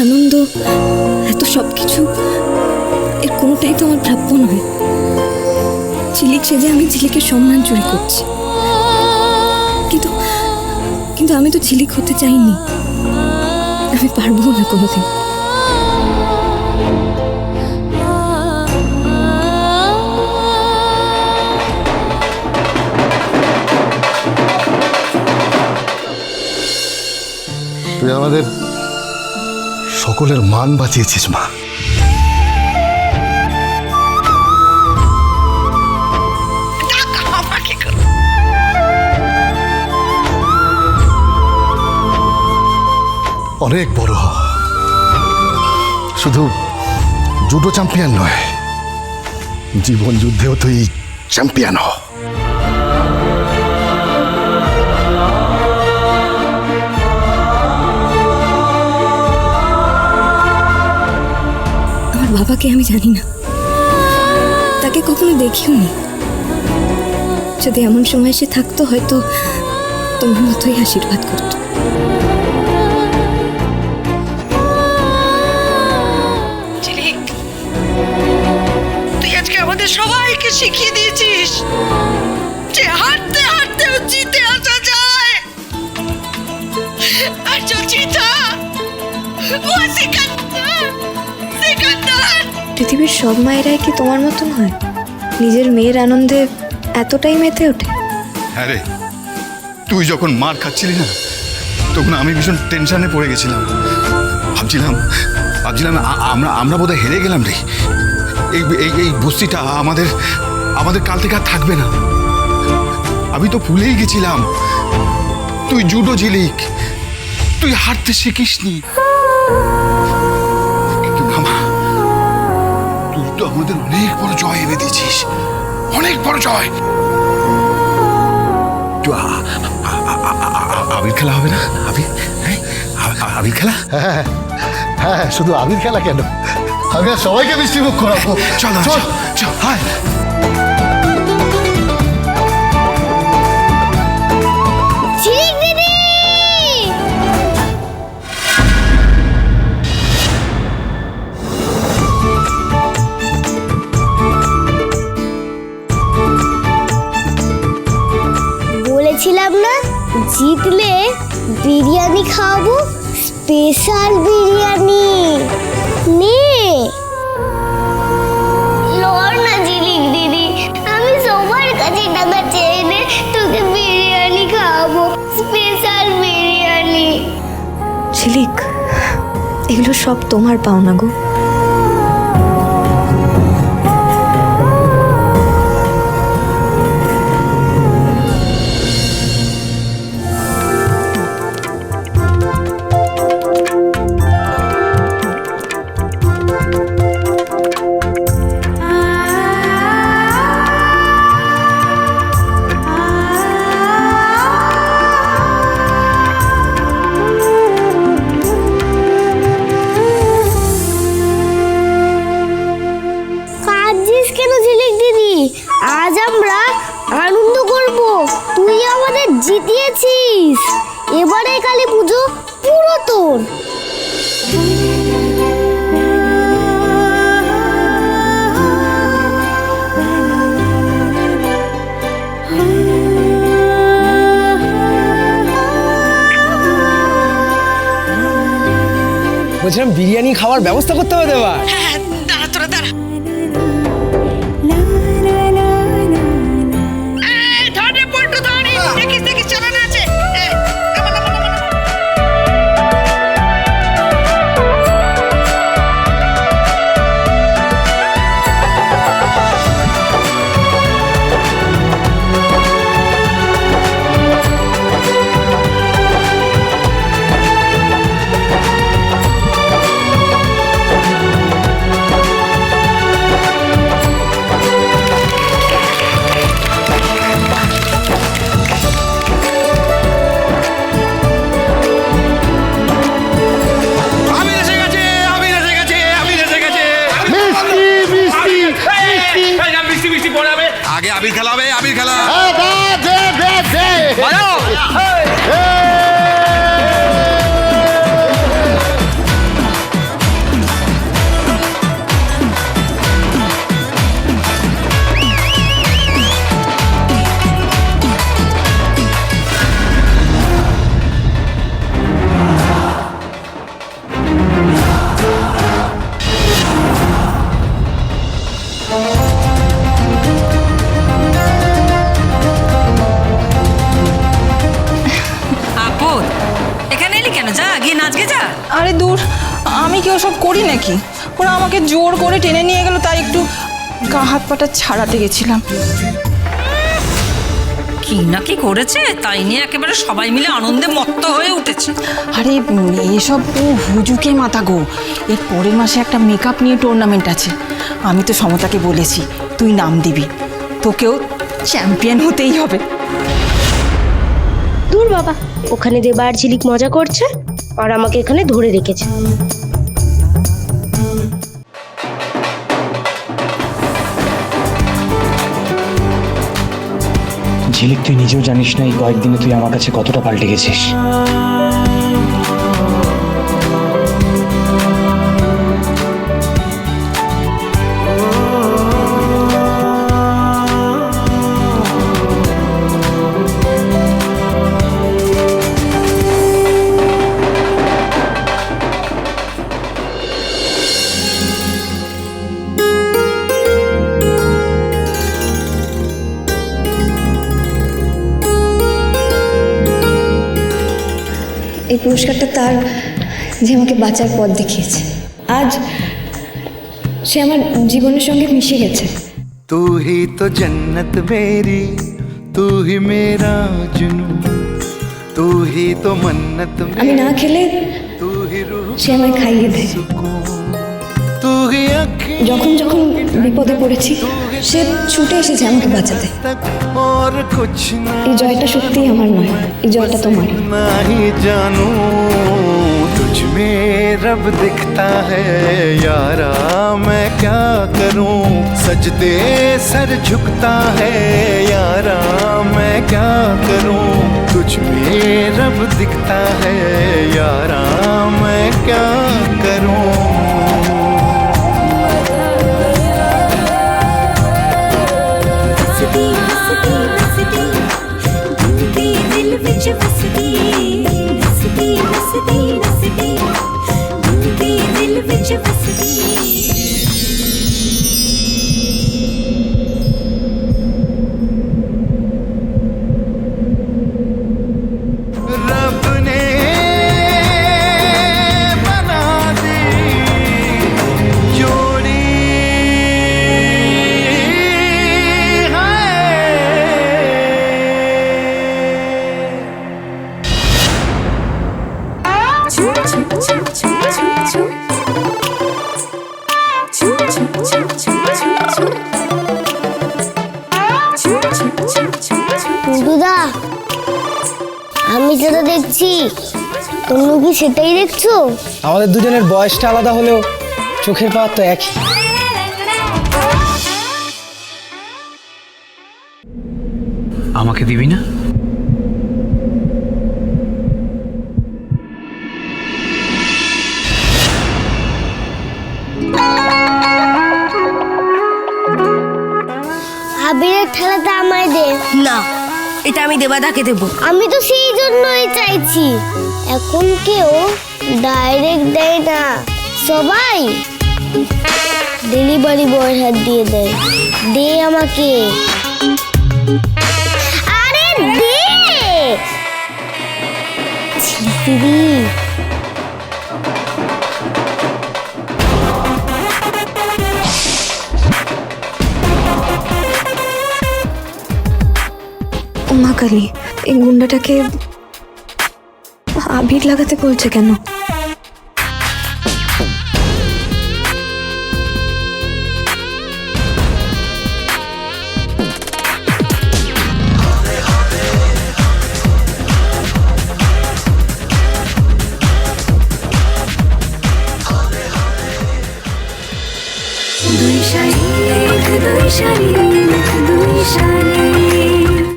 আনন্দ, এত সবকিছু, এর কোনোটাই তো আমার প্রাপ্য নয়। ঝিলিক সেজে আমি ঝিলিকের সম্মান চুরি করছি, কিন্তু কিন্তু আমি তো ঝিলিক হতে চাইনি। আমি পারবো না কোনোদিন। তুই আমাদের সকলের মান বাঁচিয়েছিস মা। অনেক বড় হ, শুধু জুডো চ্যাম্পিয়ন নয়, জীবন যুদ্ধেও তুই চ্যাম্পিয়ন হ। আমার বাবাকে আমি জানি না, তাকে কখনো দেখিও নি। যদি এমন সময় সে থাকতো, হয়তো তোমার মতোই আশীর্বাদ করতো। তুই আজকে আমাদের সবাইকে শিখিয়ে দিয়েছিস যে হাঁটতে হাঁটতেও জিতে আসা যায়। আর জচিতা ও সিকান্দার। পৃথিবীর সব মায়েরাই কি তোমার মতন হয়? নিজের মেয়ের আনন্দে এতটাই মেতে ওঠে? হ্যাঁ রে, তুই যখন মার খাচ্ছিলি না, তখন আমি ভীষণ টেনশনে পড়ে গেছিলাম। ভাবছিলাম আমরা বোধহয় হেরে গেলাম রে। এই বস্তিটা আমাদের কাল থেকে আর থাকবে না। আমি তো ভুলেই গেছিলাম তুই জুডো ঝিলিক, তুই হাঁটতে শিখিসনি। কিন্তু মামা, তুই তো আমাদের অনেক বড় জয় এনে দিয়েছিস, অনেক বড় জয়। আবির খেলা হবে না? আবির খেলা? হ্যাঁ হ্যাঁ, শুধু আবির খেলা কেন, আমি আর সবাইকে মিষ্টি মুখ করাবো। চল চল চল, হায়। বলেছিলাম না জিতলে বিরিয়ানি খাওয়াবো, স্পেশাল বিরিয়ানি। নে লড় না ঝিলিক দিদি, আমি সবার কাছে টাকা চেয়ে নে তোকে বিরিয়ানি খাওয়াবো, স্পেশাল বিরিয়ানি। ঝিলিক, এগুলো সব তোমার পাওনা গো। কেন ঝিলিক দিদি, আজ আমরা আনন্দ করব, তুই আমাদের জিতিয়েছিস। এবারে কালী পুজো পুরো তোর। বলছিলাম বিরিয়ানি খাওয়ার ব্যবস্থা করতে হবে দেবা। হ্যাঁ, দাঁড়া তোরা দাঁড়া। ধরে পল্টু ধরে, দেখিস দেখিস চালানো আছে। আরে দূর, আমি কি ওসব করি নাকি? ওরা আমাকে জোর করে টেনে নিয়ে গেল, তাই একটু গা হাত পাটা ছাড়াতে গেছিলাম। কি না কি করেছে তাই নিয়ে একেবারে সবাই মিলে আনন্দে মত্ত হয়ে উঠেছে। আরে এসব হুজুকে মাথা গো। এর পরের মাসে একটা মেকআপ নিয়ে টুর্নামেন্ট আছে। আমি তো সমতাকে বলেছি তুই নাম দিবি, তোকেও চ্যাম্পিয়ন হতেই হবে। দূর বাবা, ওখানে দেবা আর ঝিলিক মজা করছে আর আমাকে এখানে ধরে রেখেছে। ঝিলিক, তুই নিজেও জানিস না এই কয়েকদিনে তুই আমার কাছে কতটা পাল্টে গেছিস। এই পুরস্কারটা তার, যে আমাকে বাঁচার পথ দেখিয়েছে। আজ সে আমার জীবনের সঙ্গে মিশে গেছে। तू ही तो जन्नत मेरी, तू ही मेरा जुनू, तू ही तो मन्नत আমি না খেলে तू ही रूह সে আমায় খাইয়ে দেয়। तू ही अखी যখন যখন বিপদে পড়েছি সে ছুটে এসেছে আমাকে বাঁচাতে। तक और कुछ ना এই জয়টা সত্যিই আমার নয়, এই জয়টা তোমার। ही जानू, तुझ में रब दिखता है यारा, मैं क्या करूं, सजदे सर झुकता है यारा, मैं क्या करूं, तुझ में रब दिखता है यारा, मैं क्या करूं। रब ने बना दी जोड़ी দুদা, আমি যেটা দেখছি তোমরা কি সেটাই দেখছো? আমাদের দুজনের বয়সটা আলাদা হলেও চোখের পাওয়ার তো একই। আমাকে দিবি না? আবিরের ঠেলাটা আমায় দে। না, এটা আমি দেবাদাকে দেব। আমি তো সেই জন্যই চাইছি। এখন কেউ ডাইরেক্ট দেয় না, সবাই ডেলিভারি বয়ের হাত দিয়ে দেয়। দে আমাকে, আরে দে দিদি। মা কালী, এই গুন্ডাটাকে আবির লাগাতে বলছে কেন? দুই শাড়ি